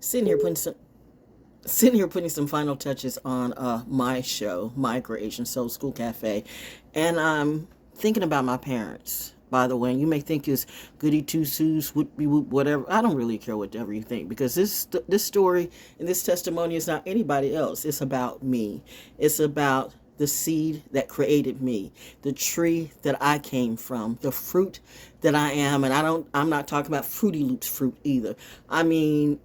sitting here putting some sitting here putting some final touches on my show, my Creation Soul School Cafe, and I'm thinking about my parents. By the way, and you may think it's goody two shoes, whatever. I don't really care whatever you think, because this story and this testimony is not anybody else. It's about me. It's about the seed that created me, the tree that I came from, the fruit that I am. And I'm not talking about Fruity Loops fruit either. I mean,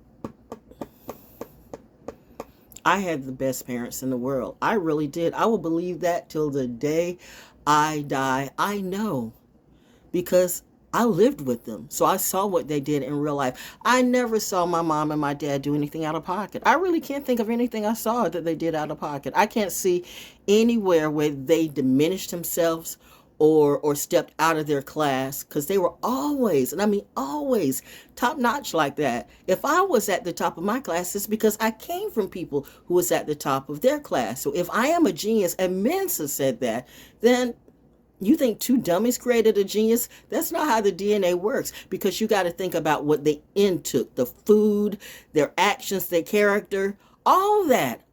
I had the best parents in the world. I really did. I will believe that till the day I die. I know, because I lived with them. So I saw what they did in real life. I never saw my mom and my dad do anything out of pocket. I really can't think of anything I saw that they did out of pocket. I can't see anywhere where they diminished themselves or stepped out of their class, because they were always, and I mean always, top notch like that. If I was at the top of my class, it's because I came from people who was at the top of their class. So if I am a genius, and Mensa said that, then you think two dummies created a genius? That's not how the DNA works, because you got to think about what they intook, the food, their actions, their character, all that.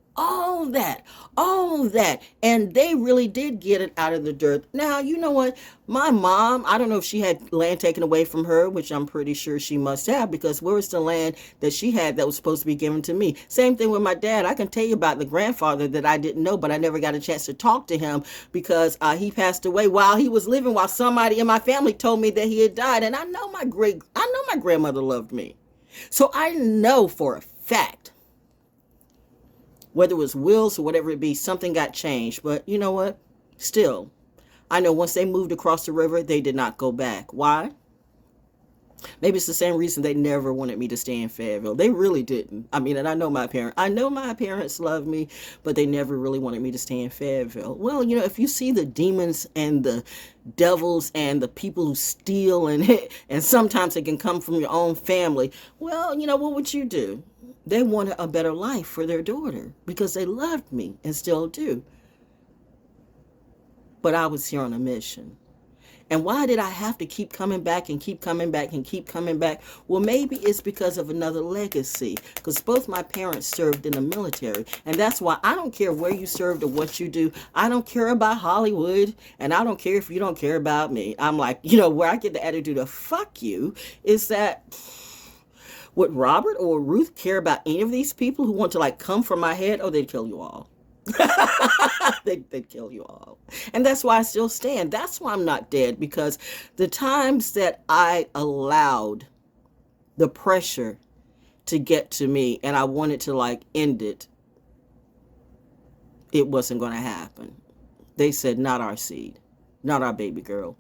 And they really did get it out of the dirt. Now, you know what? My mom, I don't know if she had land taken away from her, which I'm pretty sure she must have, because where was the land that she had that was supposed to be given to me? Same thing with my dad. I can tell you about the grandfather that I didn't know, but I never got a chance to talk to him, because he passed away while he was living, while somebody in my family told me that he had died. And I know my grandmother loved me. So I know for a fact, whether it was wills or whatever it be, something got changed. But you know what? Still, I know once they moved across the river, they did not go back. Why? Maybe it's the same reason they never wanted me to stay in Fayetteville. They really didn't. I mean, and I know my parents loved me, but they never really wanted me to stay in Fayetteville. Well, you know, if you see the demons and the devils and the people who steal and sometimes it can come from your own family, well, you know, what would you do? They wanted a better life for their daughter because they loved me and still do. But I was here on a mission. And why did I have to keep coming back and keep coming back and keep coming back? Well, maybe it's because of another legacy, because both my parents served in the military. And that's why I don't care where you served or what you do. I don't care about Hollywood, and I don't care if you don't care about me. I'm like, you know, where I get the attitude of fuck you is that, would Robert or Ruth care about any of these people who want to like come for my head? Oh, they'd kill you all. They'd kill you all. And that's why I still stand. That's why I'm not dead, because the times that I allowed the pressure to get to me and I wanted to like end it, it wasn't going to happen. They said, not our seed, not our baby girl.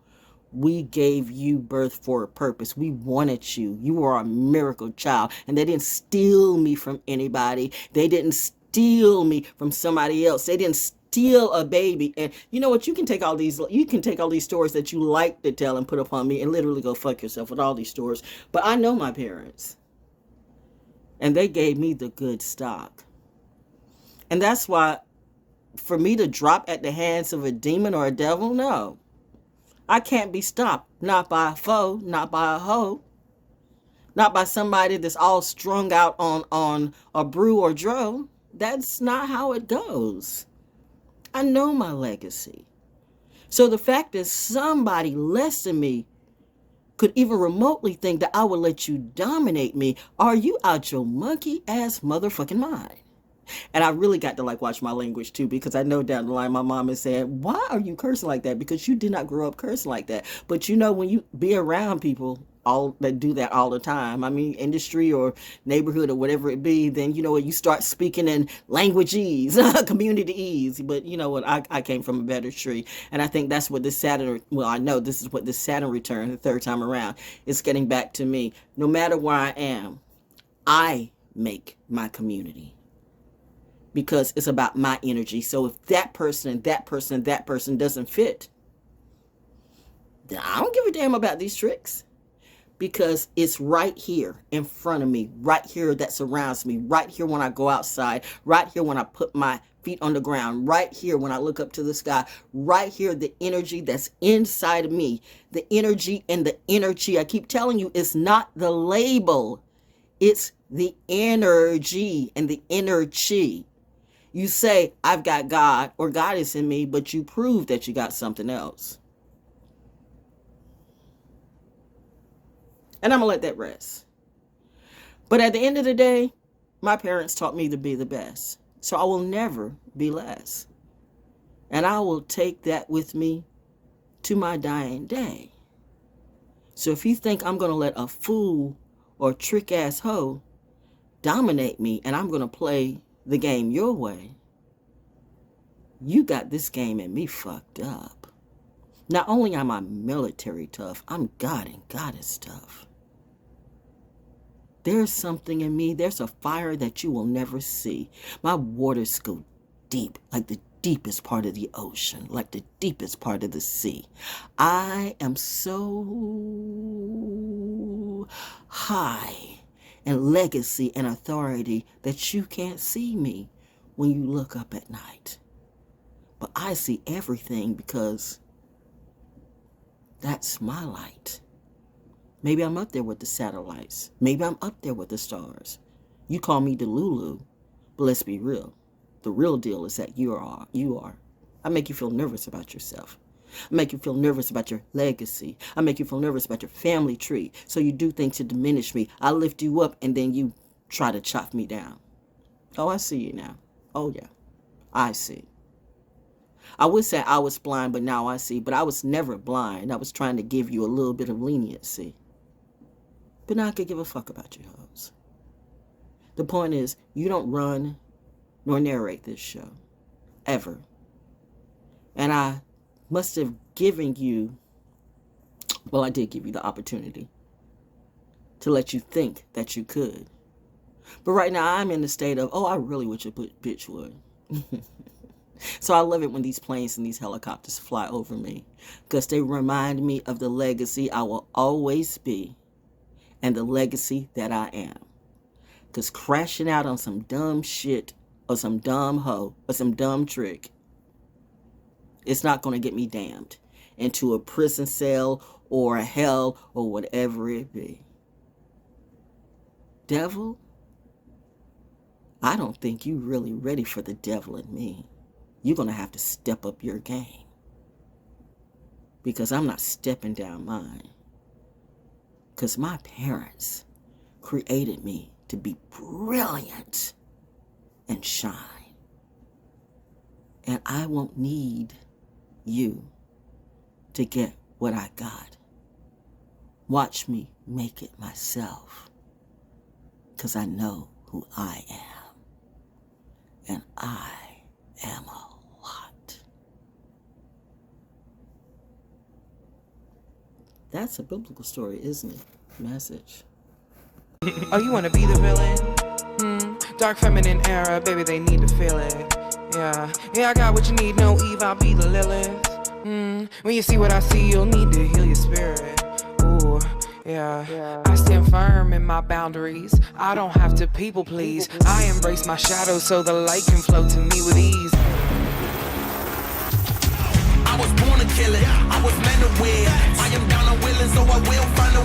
We gave you birth for a purpose. We wanted you. You were a miracle child. And they didn't steal me from anybody. They didn't steal me from somebody else. They didn't steal a baby. And you know what? You can take all these stories that you like to tell and put upon me and literally go fuck yourself with all these stories. But I know my parents. And they gave me the good stock. And that's why for me to drop at the hands of a demon or a devil, no. I can't be stopped, not by a foe, not by a hoe, not by somebody that's all strung out on a brew or dro. That's not how it goes. I know my legacy. So the fact that somebody less than me could even remotely think that I would let you dominate me, are you out your monkey ass motherfucking mind? And I really got to like watch my language too, because I know down the line my mom is saying, why are you cursing like that? Because you did not grow up cursing like that. But you know, when you be around people all that do that all the time, I mean, industry or neighborhood or whatever it be, then you know what, you start speaking in languageese, community-ese. But you know what, I came from a better tree. And I think that's what this Saturn, well, I know this is what this Saturn return, the third time around, is getting back to me. No matter where I am, I make my community. Because it's about my energy. So if that person and that person and that person doesn't fit, then I don't give a damn about these tricks. Because it's right here in front of me, right here that surrounds me, right here when I go outside, right here when I put my feet on the ground, right here when I look up to the sky, right here, the energy that's inside of me, the energy and the energy. I keep telling you, it's not the label. It's the energy and the inner chi. You say, I've got God or God is in me, but you prove that you got something else. And I'm going to let that rest. But at the end of the day, my parents taught me to be the best. So I will never be less. And I will take that with me to my dying day. So if you think I'm going to let a fool or trick-ass hoe dominate me and I'm going to play the game your way, you got this game and me fucked up. Not only am I military tough, I'm God and Goddess tough. There's something in me, there's a fire that you will never see. My waters go deep, like the deepest part of the ocean, like the deepest part of the sea. I am so high in legacy and authority that you can't see me when you look up at night. But I see everything because that's my light. Maybe I'm up there with the satellites. Maybe I'm up there with the stars. You call me Delulu, but let's be real. The real deal is that you are. I make you feel nervous about yourself. I make you feel nervous about your legacy. I make you feel nervous about your family tree. So you do things to diminish me. I lift you up and then you try to chop me down. Oh, I see you now. Oh, yeah. I see. I would say I was blind, but now I see. But I was never blind. I was trying to give you a little bit of leniency. But now I could give a fuck about you hoes. The point is, you don't run nor narrate this show. Ever. And I must have given you, well, I did give you the opportunity to let you think that you could. But right now I'm in the state of, oh, I really wish a bitch would. So I love it when these planes and these helicopters fly over me because they remind me of the legacy I will always be and the legacy that I am. Because crashing out on some dumb shit or some dumb hoe or some dumb trick, it's not going to get me damned into a prison cell or a hell or whatever it be. Devil, I don't think you really ready for the devil in me. You're going to have to step up your game. Because I'm not stepping down mine. Because my parents created me to be brilliant and shine. And I won't need you to get what I got. Watch me make it myself. Because I know who I am. And I am a lot. That's a biblical story, isn't it? Message. Oh, you wanna be the villain? Dark feminine era, baby, they need to feel it. Yeah, I got what you need, no Eve, I'll be the Lilith. When you see what I see, you'll need to heal your spirit. Ooh, yeah. I stand firm in my boundaries. I don't have to people please. I embrace my shadow so the light can flow to me with ease. I was born to kill it. I was meant to win. I am down and willing, so I will find a